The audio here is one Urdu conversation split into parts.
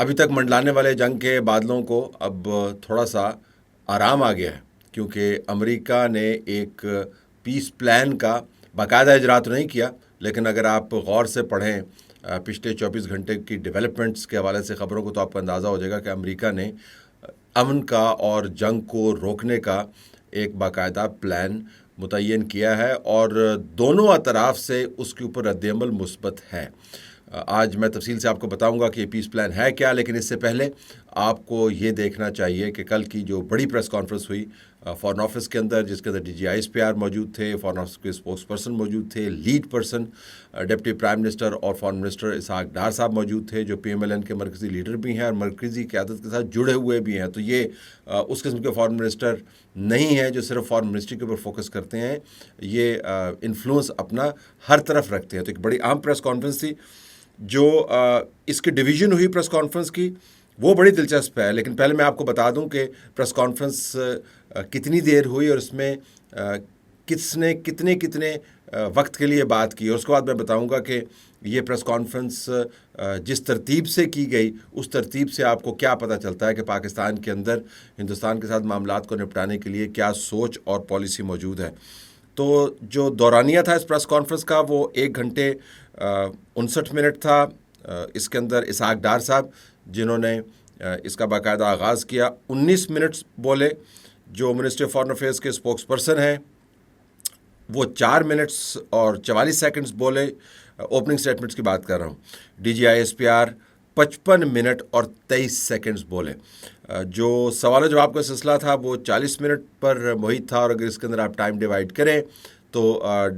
ابھی تک منڈلانے والے جنگ کے بادلوں کو اب تھوڑا سا آرام آ گیا ہے، کیونکہ امریکہ نے ایک پیس پلان کا باقاعدہ اجرا تو نہیں کیا، لیکن اگر آپ غور سے پڑھیں پچھلے 24 گھنٹے کی ڈیولپمنٹس کے حوالے سے خبروں کو، تو آپ کو اندازہ ہو جائے گا کہ امریکہ نے امن کا اور جنگ کو روکنے کا ایک باقاعدہ پلان متعین کیا ہے، اور دونوں اطراف سے اس کے اوپر رد عمل مثبت ہے۔ آج میں تفصیل سے آپ کو بتاؤں گا کہ یہ پیس پلان ہے کیا، لیکن اس سے پہلے آپ کو یہ دیکھنا چاہیے کہ کل کی جو بڑی پریس کانفرنس ہوئی فارن آفس کے اندر، جس کے اندر DGI موجود تھے، فارن آفس کے اسپوکس پرسن موجود تھے، lead person deputy prime minister اور فارن منسٹر اسحاق ڈار صاحب موجود تھے، جو PMLN کے مرکزی لیڈر بھی ہیں اور مرکزی قیادت کے ساتھ جڑے ہوئے بھی ہیں۔ تو یہ اس قسم کے فارن منسٹر نہیں ہیں جو صرف فارن منسٹری کے اوپر فوکس کرتے ہیں، یہ انفلوئنس اپنا ہر طرف رکھتے ہیں۔ تو ایک بڑی عام پریس کانفرنس تھی۔ جو اس کی ڈویژن ہوئی پریس کانفرنس کی، وہ بڑی دلچسپ ہے، لیکن پہلے میں آپ کو بتا دوں کہ پریس کانفرنس کتنی دیر ہوئی اور اس میں کس نے کتنے وقت کے لیے بات کی، اور اس کے بعد میں بتاؤں گا کہ یہ پریس کانفرنس جس ترتیب سے کی گئی، اس ترتیب سے آپ کو کیا پتہ چلتا ہے کہ پاکستان کے اندر ہندوستان کے ساتھ معاملات کو نپٹانے کے لیے کیا سوچ اور پالیسی موجود ہے۔ تو جو دورانیہ تھا اس پریس کانفرنس کا، وہ 1 گھنٹے 59 منٹ تھا۔ اس کے اندر اسحاق ڈار صاحب، جنہوں نے اس کا باقاعدہ آغاز کیا، 19 منٹس بولے۔ جو منسٹری آف فارن افیئرس کے اسپوکس پرسن ہیں، وہ 4 منٹس اور 44 سیکنڈز بولے۔ اوپننگ سٹیٹمنٹس کی بات کر رہا ہوں۔ DGI SPR 55 منٹ اور 23 سیکنڈز بولے۔ جو سوال و جواب کا سلسلہ تھا وہ 40 منٹ پر محیط تھا، اور اگر اس کے اندر آپ ٹائم ڈیوائڈ کریں تو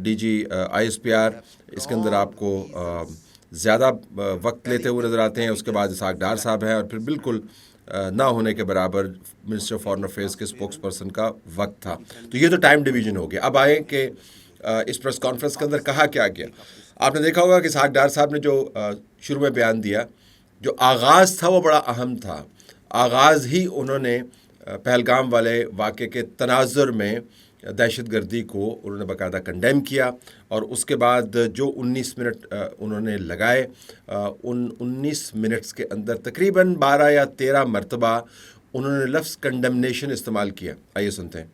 DGI SPR اس کے اندر آپ کو زیادہ وقت لیتے ہوئے نظر آتے ہیں۔ اس کے بعد اسحاق ڈار صاحب ہیں، اور پھر بالکل نہ ہونے کے برابر منسٹر آف فارن افیئرس کے اسپوکس پرسن کا وقت تھا۔ تو یہ تو ٹائم ڈویژن ہو گیا۔ اب آئیں کہ اس پریس کانفرنس کے اندر کہا کیا گیا۔ آپ نے دیکھا ہوگا کہ اسحاق ڈار صاحب نے جو شروع میں بیان دیا، جو آغاز تھا وہ بڑا اہم تھا۔ آغاز ہی انہوں نے پہلگام والے واقعے کے تناظر میں دہشت گردی کو انہوں نے باقاعدہ کنڈیم کیا، اور اس کے بعد جو 19 منٹ انہوں نے لگائے، ان 19 منٹس کے اندر تقریباً 12 یا 13 مرتبہ انہوں نے لفظ کنڈمنیشن استعمال کیا۔ آئیے سنتے ہیں۔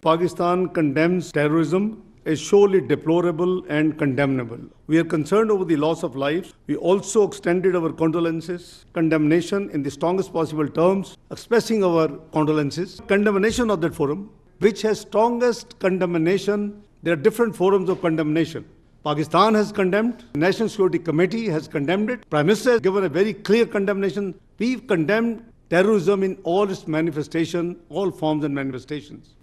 Pakistan condemns terrorism is surely deplorable and condemnable. We are concerned over the loss of lives. We also extended our condolences, condemnation in the strongest possible terms, expressing our condolences. Condemnation of that forum, which has strongest condemnation. There are different forums of condemnation. Pakistan has condemned, National Security Committee has condemned it, Prime Minister has given a very clear condemnation. We've condemned terrorism in all its manifestation, all forms and manifestations.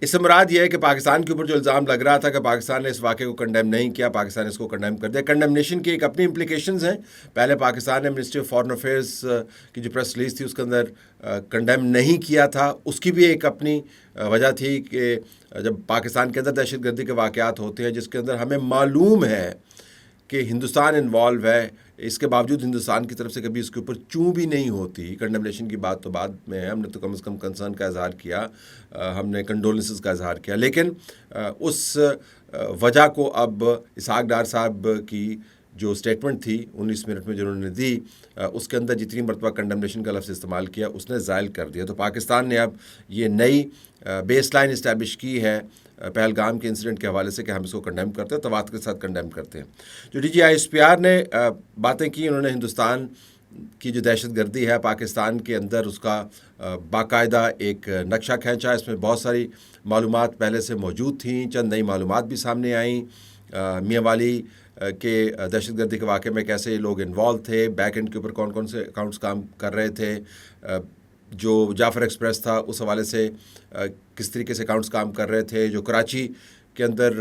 اس سے مراد یہ ہے کہ پاکستان کے اوپر جو الزام لگ رہا تھا کہ پاکستان نے اس واقعے کو کنڈیم نہیں کیا، پاکستان نے اس کو کنڈیم کر دیا۔ کنڈمنیشن کی ایک اپنی امپلیکیشنز ہیں۔ پہلے پاکستان نے منسٹری آف فارن افیئرس کی جو پریس ریلیز تھی، اس کے اندر کنڈیم نہیں کیا تھا۔ اس کی بھی ایک اپنی وجہ تھی کہ جب پاکستان کے اندر دہشت گردی کے واقعات ہوتے ہیں، جس کے اندر ہمیں معلوم ہے کہ ہندوستان انوالو ہے، اس کے باوجود ہندوستان کی طرف سے کبھی اس کے اوپر چوں بھی نہیں ہوتی۔ کنڈمنیشن کی بات تو بعد میں ہے، ہم نے تو کم از کم کنسرن کا اظہار کیا، ہم نے کنڈولنسز کا اظہار کیا، لیکن اس وجہ کو اب اسحاق ڈار صاحب کی جو سٹیٹمنٹ تھی 19 منٹ میں جو انہوں نے دی، اس کے اندر جتنی مرتبہ کنڈمنیشن کا لفظ استعمال کیا، اس نے زائل کر دیا۔ تو پاکستان نے اب یہ نئی بیس لائن اسٹیبلش کی ہے پہلگام کے انسیڈنٹ کے حوالے سے کہ ہم اس کو کنڈیم کرتے ہیں، تواتر کے ساتھ کنڈیم کرتے ہیں۔ جو DGI SPR نے باتیں کی، انہوں نے ہندوستان کی جو دہشت گردی ہے پاکستان کے اندر، اس کا باقاعدہ ایک نقشہ کھینچا۔ اس میں بہت ساری معلومات پہلے سے موجود تھیں، چند نئی معلومات بھی سامنے آئیں۔ میاں والی کے دہشت گردی کے واقعے میں کیسے لوگ انوالو تھے، بیک اینڈ کے اوپر کون کون سے اکاؤنٹس کام کر رہے تھے، جو جعفر ایکسپریس تھا اس حوالے سے کس طریقے سے اکاؤنٹس کام کر رہے تھے، جو کراچی کے اندر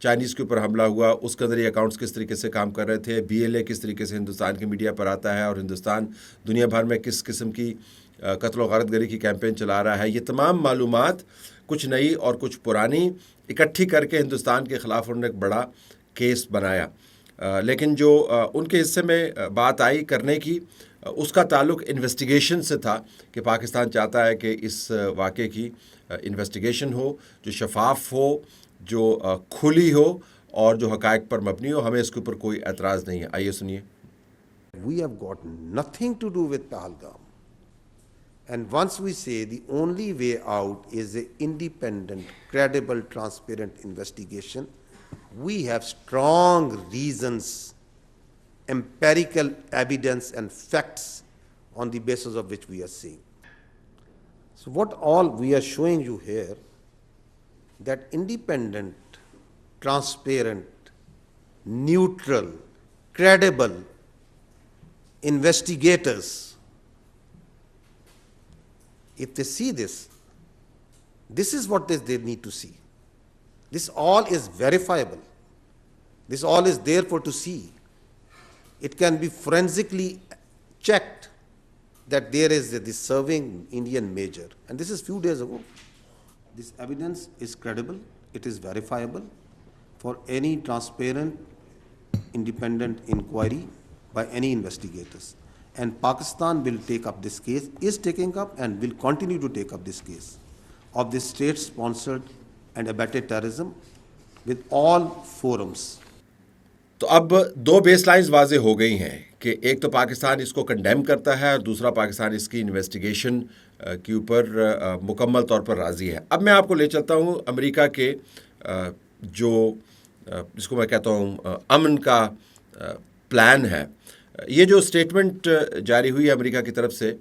چائنیز کے اوپر حملہ ہوا اس کے اندر یہ اکاؤنٹس کس طریقے سے کام کر رہے تھے، BLA کس طریقے سے ہندوستان کی میڈیا پر آتا ہے اور ہندوستان دنیا بھر میں کس قسم کی قتل و غارت گری کی کیمپین چلا رہا ہے۔ یہ تمام معلومات کچھ نئی اور کچھ پرانی اکٹھی کر کے ہندوستان کے خلاف انہوں نے ایک بڑا کیس بنایا، لیکن جو ان کے حصے میں بات آئی کرنے کی، اس کا تعلق انویسٹیگیشن سے تھا کہ پاکستان چاہتا ہے کہ اس واقعے کی انویسٹیگیشن ہو، جو شفاف ہو، جو کھلی ہو اور جو حقائق پر مبنی ہو۔ ہمیں اس کے اوپر کوئی اعتراض نہیں ہے۔ آئیے سنیے۔ We have got nothing to do with Pahalgam. And once we say the only way out is an independent, credible, transparent investigation, we have strong reasons, empirical evidence and facts on the basis of which we are seeing. So what all we are showing you here, that independent, transparent, neutral, credible investigators, if they see this, this is what they need to see. This all is verifiable. This all is there for to see. It can be forensically checked that there is this serving Indian major, and this is few days ago. This evidence is credible, it is verifiable for any transparent, independent inquiry by any investigators. And Pakistan will take up this case, is taking up and will continue to take up this case of this state-sponsored and abetted terrorism with all forums. تو اب دو بیس لائنز واضح ہو گئی ہیں کہ ایک تو پاکستان اس کو کنڈیم کرتا ہے اور دوسرا پاکستان اس کی انویسٹیگیشن کے اوپر مکمل طور پر راضی ہے. اب میں آپ کو لے چلتا ہوں امریکہ کے جو جس کو میں کہتا ہوں امن کا پلان ہے. یہ جو اسٹیٹمنٹ جاری ہوئی ہے امریکہ کی طرف سے،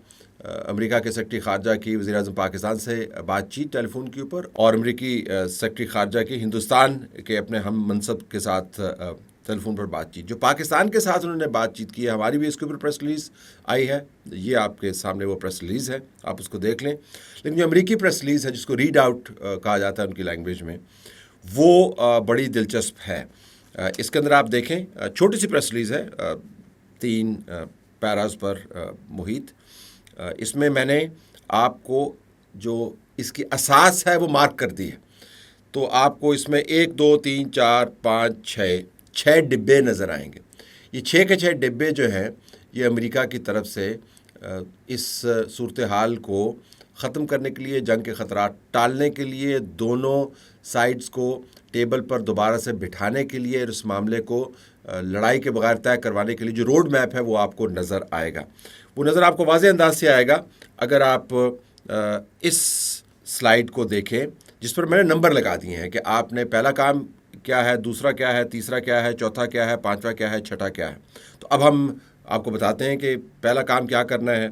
امریکہ کے سیکرٹری خارجہ کی وزیر اعظم پاکستان سے بات چیت ٹیلی فون کے اوپر، اور امریکی سیکرٹری خارجہ کی ہندوستان کے اپنے ہم منصب کے ساتھ ٹیلی فون پر بات چیت. جو پاکستان کے ساتھ انہوں نے بات چیت کی ہے، ہماری بھی اس کے اوپر پریس ریلیز آئی ہے. یہ آپ کے سامنے وہ پریس ریلیز ہے، آپ اس کو دیکھ لیں. لیکن جو امریکی پریس ریلیز ہے، جس کو ریڈ آؤٹ کہا جاتا ہے ان کی لینگویج میں، وہ بڑی دلچسپ ہے. اس کے اندر آپ دیکھیں، چھوٹی سی پریس ریلیز ہے، 3 پیراز پر محیط. اس میں میں نے آپ کو جو اس کی اساس ہے وہ مارک کر دی ہے. تو آپ کو اس میں 1 2 3 4 5 6 ڈبے نظر آئیں گے. یہ 6 کے 6 ڈبے جو ہیں، یہ امریکہ کی طرف سے اس صورتحال کو ختم کرنے کے لیے، جنگ کے خطرات ٹالنے کے لیے، دونوں سائڈز کو ٹیبل پر دوبارہ سے بٹھانے کے لیے، اور اس معاملے کو لڑائی کے بغیر طے کروانے کے لیے جو روڈ میپ ہے وہ آپ کو نظر آئے گا. وہ نظر آپ کو واضح انداز سے آئے گا اگر آپ اس سلائیڈ کو دیکھیں، جس پر میں نے نمبر لگا دیے ہیں کہ آپ نے پہلا کام کیا ہے، دوسرا کیا ہے، تیسرا کیا ہے، چوتھا کیا ہے، پانچواں کیا ہے، چھٹا کیا ہے. تو اب ہم آپ کو بتاتے ہیں کہ پہلا کام کیا کرنا ہے.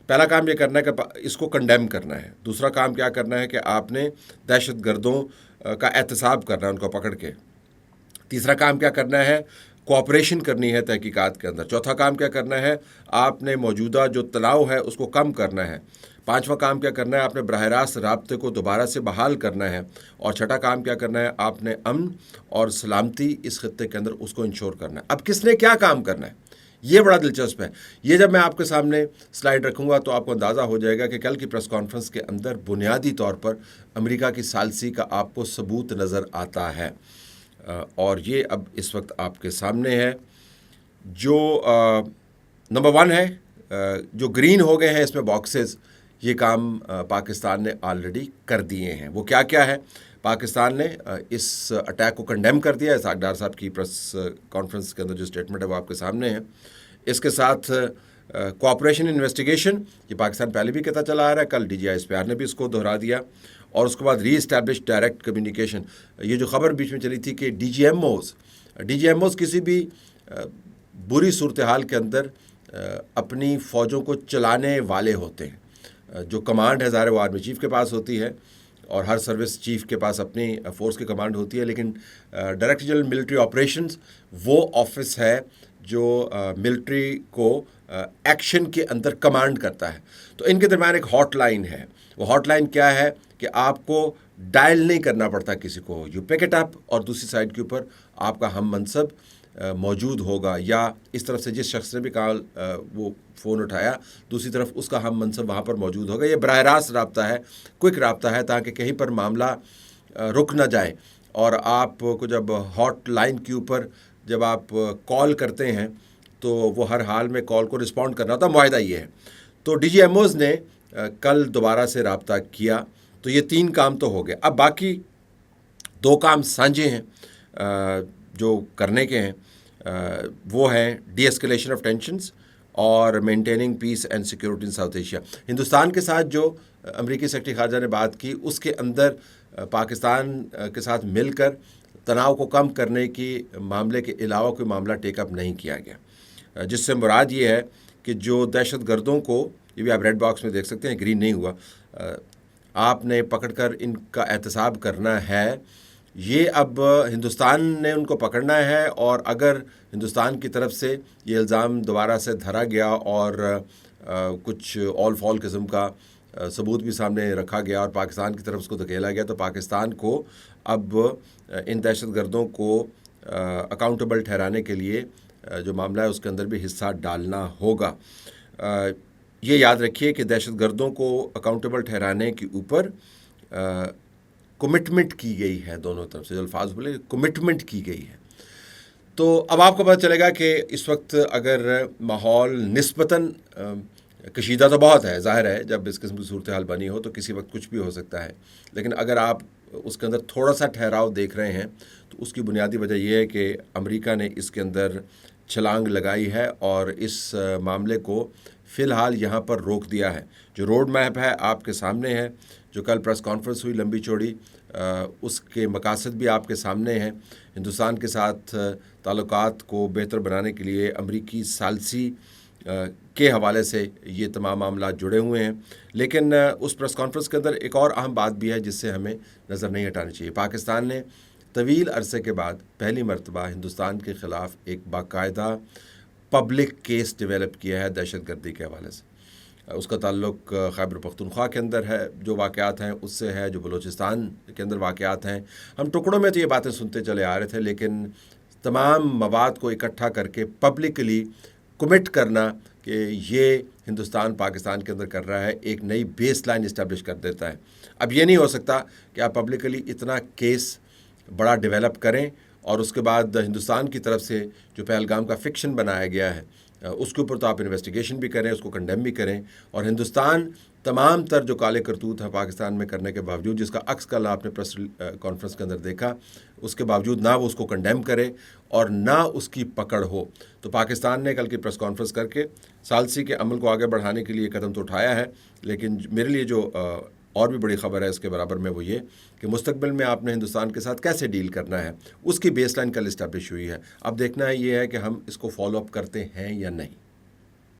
پہلا کام یہ کرنا ہے کہ اس کو کنڈیم کرنا ہے. دوسرا کام کیا کرنا ہے کہ آپ نے دہشت گردوں کا احتساب کرنا ہے، ان کو پکڑ کے. تیسرا کام کیا کرنا ہے، کوآپریشن کرنی ہے تحقیقات کے اندر. چوتھا کام کیا کرنا ہے، آپ نے موجودہ جو تناؤ ہے اس کو کم کرنا ہے. پانچواں کام کیا کرنا ہے، آپ نے براہ راست رابطے کو دوبارہ سے بحال کرنا ہے. اور چھٹا کام کیا کرنا ہے، آپ نے امن اور سلامتی اس خطے کے اندر اس کو انشور کرنا ہے. اب کس نے کیا کام کرنا ہے، یہ بڑا دلچسپ ہے. یہ جب میں آپ کے سامنے سلائیڈ رکھوں گا تو آپ کو اندازہ ہو جائے گا کہ کل کی پریس کانفرنس کے اندر بنیادی طور پر امریکہ کی ثالثی کا آپ کو ثبوت نظر آتا ہے. اور یہ اب اس وقت آپ کے سامنے ہے. جو نمبر 1 ہے، جو گرین ہو گئے ہیں اس میں باکسز، یہ کام پاکستان نے آلریڈی کر دیے ہیں. وہ کیا کیا ہے؟ پاکستان نے اس اٹیک کو کنڈیم کر دیا ہے. اسحاق ڈار صاحب کی پریس کانفرنس کے اندر جو اسٹیٹمنٹ ہے وہ آپ کے سامنے ہے. اس کے ساتھ کوآپریشن انویسٹیگیشن، یہ پاکستان پہلے بھی کہتا چلا آ رہا ہے، کل DGI نے بھی اس کو دہرا دیا. اور اس کے بعد ری اسٹیبلش ڈائریکٹ کمیونیکیشن. یہ جو خبر بیچ میں چلی تھی کہ DGMOs کسی بھی بری صورتحال کے اندر اپنی فوجوں کو چلانے والے ہوتے ہیں. جو کمانڈ ہے ظاہر وہ آرمی چیف کے پاس ہوتی ہے، اور ہر سروس چیف کے پاس اپنی فورس کی کمانڈ ہوتی ہے. لیکن ڈائریکٹر جنرل ملٹری آپریشنز وہ آفس ہے جو ملٹری کو ایکشن کے اندر کمانڈ کرتا ہے. تو ان کے درمیان ایک ہاٹ لائن ہے. وہ ہاٹ لائن کیا ہے کہ آپ کو ڈائل نہیں کرنا پڑتا کسی کو. یو پک اٹ اپ، اور دوسری سائڈ کے اوپر آپ کا ہم منصب موجود ہوگا، یا اس طرف سے جس شخص نے بھی کال وہ فون اٹھایا، دوسری طرف اس کا ہم منصب وہاں پر موجود ہوگا. یہ براہ راست رابطہ ہے، کوئک رابطہ ہے، تاکہ کہیں پر معاملہ رک نہ جائے. اور آپ کو جب ہاٹ لائن کے اوپر جب آپ کال کرتے ہیں تو وہ ہر حال میں کال کو رسپونڈ کرنا ہوتا ہے. معاہدہ یہ ہے. تو DGMOs نے کل دوبارہ سے رابطہ کیا. تو یہ 3 کام تو ہو گئے. اب باقی 2 کام سانجھے ہیں جو کرنے کے ہیں. وہ ہیں ڈی ایسکیلیشن آف ٹینشنز اور maintaining piece and security in South Asia. Hindustan کے ساتھ جو امریکی سیکرٹری خارجہ نے بات کی اس کے اندر پاکستان کے ساتھ مل کر تناؤ کو کم کرنے کی معاملے کے علاوہ کوئی معاملہ ٹیک اپ نہیں کیا گیا، جس سے مراد یہ ہے کہ جو دہشت گردوں کو، یہ بھی آپ ریڈ باکس میں دیکھ سکتے ہیں، گرین نہیں ہوا، آپ نے پکڑ کر ان کا احتساب کرنا ہے. یہ اب ہندوستان نے ان کو پکڑنا ہے، اور اگر ہندوستان کی طرف سے یہ الزام دوبارہ سے دھرا گیا اور کچھ آل فال قسم کا ثبوت بھی سامنے رکھا گیا اور پاکستان کی طرف اس کو دھکیلا گیا، تو پاکستان کو اب ان دہشت گردوں کو اکاؤنٹیبل ٹھہرانے کے لیے جو معاملہ ہے اس کے اندر بھی حصہ ڈالنا ہوگا. یہ یاد رکھیے کہ دہشت گردوں کو اکاؤنٹیبل ٹھہرانے کے اوپر کمٹمنٹ کی گئی ہے، دونوں طرف سے جو الفاظ بولے کمٹمنٹ کی گئی ہے. تو اب آپ کو پتہ چلے گا کہ اس وقت اگر ماحول نسبتاً کشیدہ تو بہت ہے، ظاہر ہے جب اس قسم کی صورتحال بنی ہو تو کسی وقت کچھ بھی ہو سکتا ہے، لیکن اگر آپ اس کے اندر تھوڑا سا ٹھہراؤ دیکھ رہے ہیں تو اس کی بنیادی وجہ یہ ہے کہ امریکہ نے اس کے اندر چھلانگ لگائی ہے اور اس معاملے کو فی الحال یہاں پر روک دیا ہے. جو روڈ میپ ہے آپ کے سامنے ہے، جو کل پریس کانفرنس ہوئی لمبی چوڑی، اس کے مقاصد بھی آپ کے سامنے ہیں. ہندوستان کے ساتھ تعلقات کو بہتر بنانے کے لیے امریکی ثالثی کے حوالے سے یہ تمام معاملات جڑے ہوئے ہیں. لیکن اس پریس کانفرنس کے اندر ایک اور اہم بات بھی ہے جس سے ہمیں نظر نہیں ہٹانی چاہیے. پاکستان نے طویل عرصے کے بعد پہلی مرتبہ ہندوستان کے خلاف ایک باقاعدہ پبلک کیس ڈیولپ کیا ہے دہشت گردی کے حوالے سے. اس کا تعلق خیبر پختونخوا کے اندر ہے، جو واقعات ہیں اس سے ہے، جو بلوچستان کے اندر واقعات ہیں. ہم ٹکڑوں میں تو یہ باتیں سنتے چلے آ رہے تھے، لیکن تمام مواد کو اکٹھا کر کے پبلکلی کمٹ کرنا کہ یہ ہندوستان پاکستان کے اندر کر رہا ہے، ایک نئی بیس لائن اسٹیبلش کر دیتا ہے. اب یہ نہیں ہو سکتا کہ آپ پبلکلی اتنا کیس بڑا ڈیولپ کریں اور اس کے بعد ہندوستان کی طرف سے جو پہلگام کا فکشن بنایا گیا ہے اس کے اوپر تو آپ انویسٹیگیشن بھی کریں، اس کو کنڈیم بھی کریں، اور ہندوستان تمام تر جو کالے کرتوت ہیں پاکستان میں کرنے کے باوجود، جس کا عکس کل آپ نے پریس کانفرنس کے اندر دیکھا، اس کے باوجود نہ وہ اس کو کنڈیم کرے اور نہ اس کی پکڑ ہو. تو پاکستان نے کل کی پریس کانفرنس کر کے ثالثی کے عمل کو آگے بڑھانے کے لیے قدم تو اٹھایا ہے، لیکن میرے لیے جو اور بھی بڑی خبر ہے اس کے برابر میں وہ یہ کہ مستقبل میں آپ نے ہندوستان کے ساتھ کیسے ڈیل کرنا ہے اس کی بیس لائن کل اسٹیبلش ہوئی ہے. اب دیکھنا ہے یہ ہے کہ ہم اس کو فالو اپ کرتے ہیں یا نہیں.